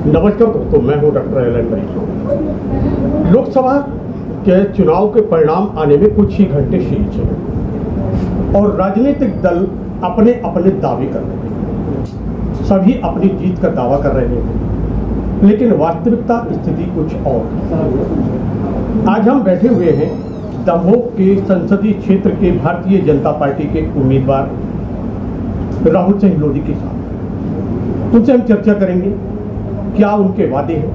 नमस्कार दोस्तों, मैं हूं डॉक्टर एल एन भाई। लोकसभा के चुनाव के परिणाम आने में कुछ ही घंटे शेष हैं और राजनीतिक दल अपने अपने दावे कर रहे हैं। सभी अपनी जीत का दावा कर रहे हैं, लेकिन वास्तविकता स्थिति कुछ और। आज हम बैठे हुए हैं दमोह के संसदीय क्षेत्र के भारतीय जनता पार्टी के उम्मीदवार राहुल सिंह लोधी के साथ। उनसे हम चर्चा करेंगे क्या उनके वादे हैं,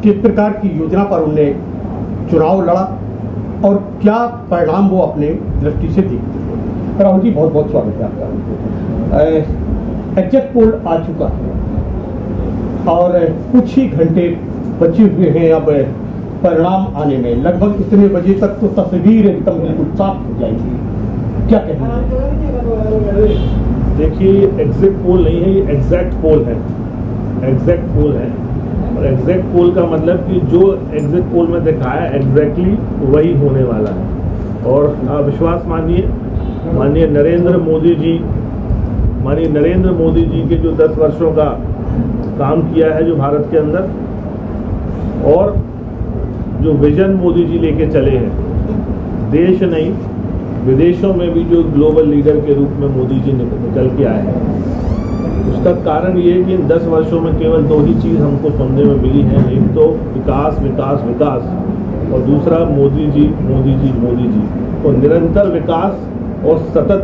किस प्रकार की योजना पर उन्होंने चुनाव लड़ा और क्या परिणाम वो अपने दृष्टि से देखते हैं। राहुल जी, बहुत बहुत स्वागत है आपका। एग्जिट पोल आ चुका है और कुछ ही घंटे बचे हुए हैं अब परिणाम आने में। लगभग इतने बजे तक तो तस्वीर एकदम बिल्कुल साफ हो जाएगी। क्या कहेंगे? देखिए, एग्जिट पोल नहीं है, ये एग्जैक्ट पोल है। एग्जैक्ट पोल है और एग्जैक्ट पोल का मतलब कि जो एग्जिट पोल में दिखाया एग्जैक्टली वही होने वाला है। और आप विश्वास मानिए, माननीय नरेंद्र मोदी जी के जो 10 वर्षों का काम किया है जो भारत के अंदर, और जो विजन मोदी जी लेके चले हैं, देश नहीं विदेशों में भी जो ग्लोबल लीडर के रूप में मोदी जी निकल के आए हैं, उसका कारण ये है कि इन 10 वर्षों में केवल 2 ही चीज़ हमको सुनने में मिली है। एक तो विकास विकास विकास, और दूसरा मोदी जी। तो निरंतर विकास और सतत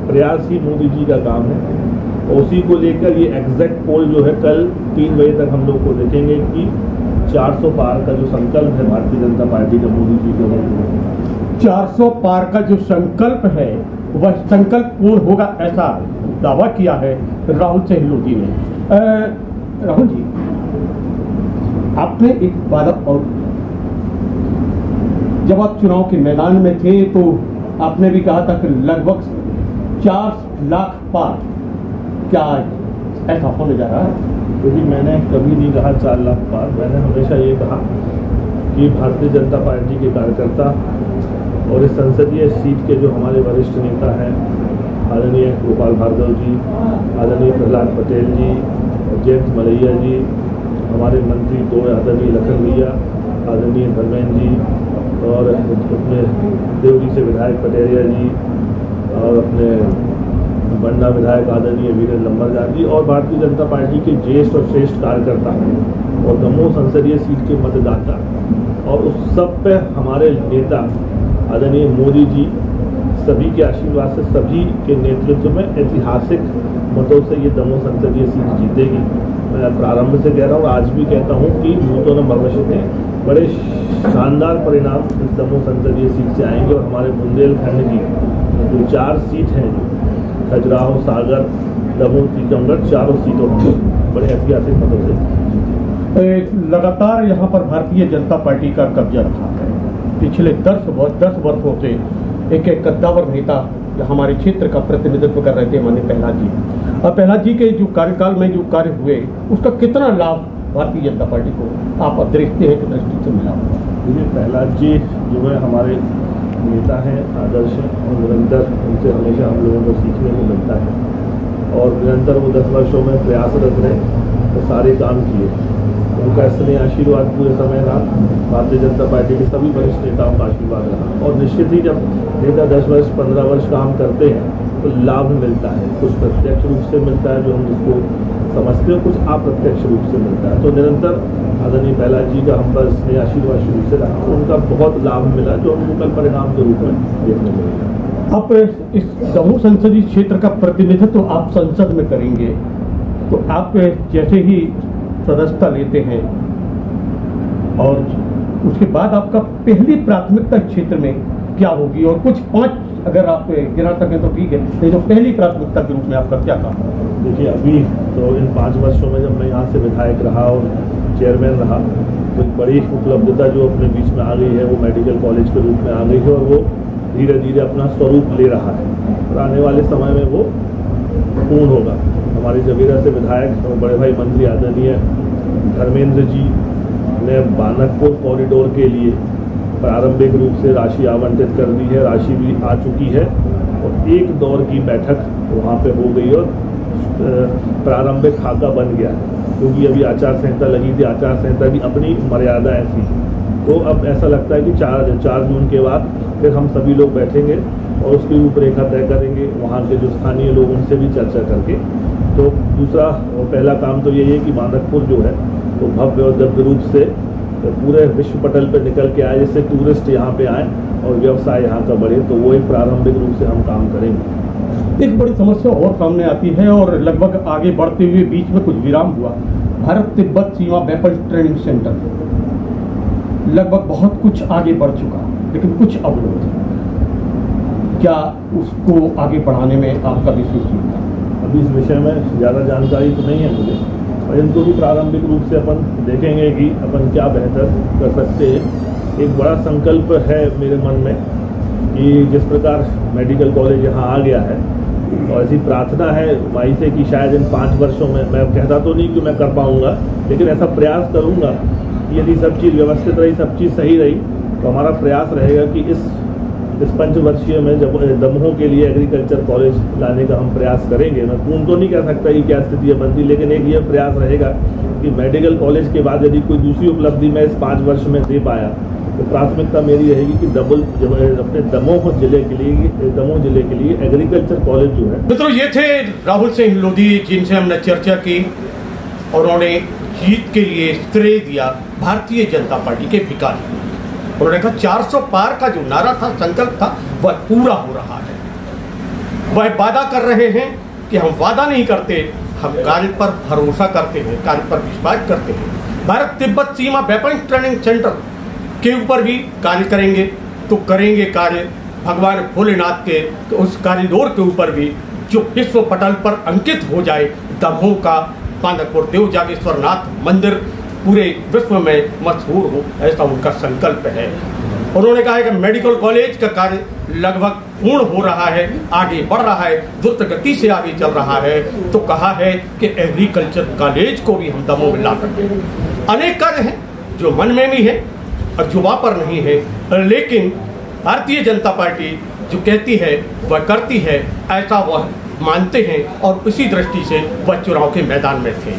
प्रयास ही मोदी जी का काम है। उसी को लेकर ये एग्जैक्ट पोल जो है कल 3 बजे तक हम लोग को देखेंगे कि 400 पार का जो संकल्प है भारतीय जनता पार्टी का मोदी जी का, 400 पार का जो संकल्प है वह संकल्प पूर्ण होगा, ऐसा दावा किया है राहुल सिंह लोधी ने। राहुल जी, आपने एक वादा, और जब आप चुनाव के मैदान में थे तो आपने भी कहा था कि लगभग 4 लाख पार, क्या ऐसा होने जा रहा है? क्योंकि मैंने कभी नहीं कहा 4 लाख पार। मैंने हमेशा ये कहा कि भारतीय जनता पार्टी के कार्यकर्ता और इस संसदीय सीट के जो हमारे वरिष्ठ नेता हैं, आदरणीय गोपाल भार्गव जी, आदरणीय प्रहलाद पटेल जी, जयंत मलैया जी, हमारे मंत्री 2 आदरणीय लखन भैया, आदरणीय धर्मेंद्र जी, और अपने देवरी से विधायक पटेरिया जी, और अपने बंडा विधायक आदरणीय वीरेंद्र लंबरदार जी, और भारतीय जनता पार्टी के ज्येष्ठ और श्रेष्ठ कार्यकर्ता और दमोह संसदीय सीट के मतदाता, और उस सब पे हमारे नेता आदरणीय मोदी जी सभी के आशीर्वाद से, सभी के नेतृत्व में ऐतिहासिक मतों से ये दमोह संसदीय सीट जीतेगी। मैं प्रारंभ से कह रहा हूँ, आज भी कहता हूँ कि नूतन भविष्य में बड़े शानदार परिणाम इस दमोह संसदीय सीट से आएंगे। और हमारे बुंदेलखंड की जो 4 सीट हैं, खजुराहो, सागर, दमोह, टीकमगढ़, 4 सीटों में बड़े ऐतिहासिक मतों से लगातार यहाँ पर भारतीय जनता पार्टी का कब्जा रहा है। पिछले 10 वर्षों से एक कद्दावर नेता हमारे क्षेत्र का प्रतिनिधित्व कर रहे थे, माननीय प्रहलाद जी। और प्रहलाद जी के जो कार्यकाल में जो कार्य हुए, उसका कितना लाभ भारतीय जनता पार्टी को आप देखते हैं कि दृष्टि से मिला? देखिए, प्रहलाद जी जो है हमारे नेता हैं, आदर्श हैं, और निरंतर उनसे हमेशा हम लोगों को सीखने को मिलता है। और निरंतर वो 10 वर्षों में प्रयासरत रहे, तो सारे काम किए। उनका स्नेह आशीर्वाद पूरे समय रहा, भारतीय जनता पार्टी के सभी वरिष्ठ नेताओं का आशीर्वाद रहा। और निश्चित ही जब नेता 10 वर्ष 15 वर्ष काम करते हैं तो लाभ मिलता है। कुछ प्रत्यक्ष रूप से मिलता है जो हम जिसको समझते हैं, कुछ अप्रत्यक्ष रूप से मिलता है। तो निरंतर आदरणीय प्रहलाद जी का हम पर स्नेह आशीर्वाद शुरू से रहा, उनका बहुत लाभ मिला जो हमको कल परिणाम के रूप में देखने को मिला। आप इस दमोह संसदीय क्षेत्र का प्रतिनिधित्व आप संसद में करेंगे, तो आप जैसे ही सदस्यता लेते हैं और उसके बाद आपका पहली प्राथमिकता क्षेत्र में क्या होगी, और कुछ 5 अगर आप गिना सकें तो ठीक है, नहीं तो पहली प्राथमिकता के रूप में आपका क्या काम है? देखिए, अभी तो इन 5 वर्षों में जब मैं यहाँ से विधायक रहा और चेयरमैन रहा, तो एक बड़ी उपलब्धता जो अपने बीच में आ गई है वो मेडिकल कॉलेज के रूप में आ गई है, और वो धीरे धीरे अपना स्वरूप ले रहा है और आने वाले समय में वो पूर्ण होगा। हमारे जबीरा से विधायक और बड़े भाई मंत्री आदरणीय धर्मेंद्र जी ने बानकपुर कॉरिडोर के लिए प्रारंभिक रूप से राशि आवंटित कर दी है, राशि भी आ चुकी है, और एक दौर की बैठक वहाँ पे हो गई और प्रारंभिक खाका बन गया है, क्योंकि अभी आचार संहिता लगी थी, आचार संहिता की अपनी मर्यादाएं थी। तो अब ऐसा लगता है कि 4 जून के बाद फिर हम सभी लोग बैठेंगे और उसकी रूपरेखा तय करेंगे, वहाँ के जो स्थानीय लोग उनसे भी चर्चा करके। तो दूसरा और पहला काम तो यही है कि मानकपुर जो है वो भव्य और दिव्य रूप से पूरे विश्व पटल पर निकल के आए, जिससे टूरिस्ट यहाँ पे आए और व्यवसाय यहाँ का बढ़े। तो वो एक प्रारंभिक रूप से हम काम करेंगे। एक बड़ी समस्या और सामने आती है और लगभग आगे बढ़ते हुए बीच में कुछ विराम हुआ। भारत तिब्बत सीमा वेपन ट्रेनिंग सेंटर लगभग बहुत कुछ आगे बढ़ चुका, लेकिन कुछ अवरोध, क्या उसको आगे बढ़ाने में आपका विशेष योगदान? अभी इस विषय में ज़्यादा जानकारी तो नहीं है मुझे, और इनको भी प्रारंभिक रूप से अपन देखेंगे कि अपन क्या बेहतर कर सकते हैं। एक बड़ा संकल्प है मेरे मन में कि जिस प्रकार मेडिकल कॉलेज यहाँ आ गया है, और ऐसी प्रार्थना है माई से कि शायद इन 5 वर्षों में, मैं कहता तो नहीं कि मैं कर पाऊँगा, लेकिन ऐसा प्रयास करूँगा कि यदि सब चीज़ व्यवस्थित रही, सब चीज़ सही रही, तो हमारा प्रयास रहेगा कि इस 5 वर्षीय में जब दमोह के लिए एग्रीकल्चर कॉलेज लाने का हम प्रयास करेंगे। मैं पूर्ण तो नहीं कह सकता कि क्या स्थिति बनती, लेकिन एक ये प्रयास रहेगा कि मेडिकल कॉलेज के बाद यदि कोई दूसरी उपलब्धि मैं इस 5 वर्ष में दे पाया, तो प्राथमिकता मेरी रहेगी कि अपने दमोह जिले के लिए एग्रीकल्चर कॉलेज जो है। मित्रों, ये थे राहुल सिंह लोधी, जिनसे हमने चर्चा की और उन्होंने जीत के लिए श्रेय दिया भारतीय जनता पार्टी के भिखारी। उन्होंने कहा 400 पार का जो नारा था, संकल्प था, वह पूरा हो रहा है। वह वादा कर रहे हैं कि हम वादा नहीं करते, हम कार्य पर भरोसा करते हैं, कार्य पर विश्वास करते हैं। भारत तिब्बत सीमा वेपन ट्रेनिंग सेंटर के ऊपर भी कार्य करेंगे, तो करेंगे कार्य भगवान भोलेनाथ के उस कॉरिडोर के ऊपर भी, जो विश्व पटल पर अंकित हो जाए। दमोह का मानकपुर देव जागेश्वर नाथ मंदिर पूरे विश्व में मशहूर हो, ऐसा उनका संकल्प है। उन्होंने कहा है कि मेडिकल कॉलेज का कार्य लगभग पूर्ण हो रहा है, आगे बढ़ रहा है, द्रुत गति से आगे चल रहा है। तो कहा है कि एग्रीकल्चर कॉलेज को भी हम दमोह में ला सकते हैं। अनेक कार्य हैं जो मन में भी है और जुबा पर नहीं है, लेकिन भारतीय जनता पार्टी जो कहती है वह करती है, ऐसा वह मानते हैं और इसी दृष्टि से वह चुनाव के मैदान में थे।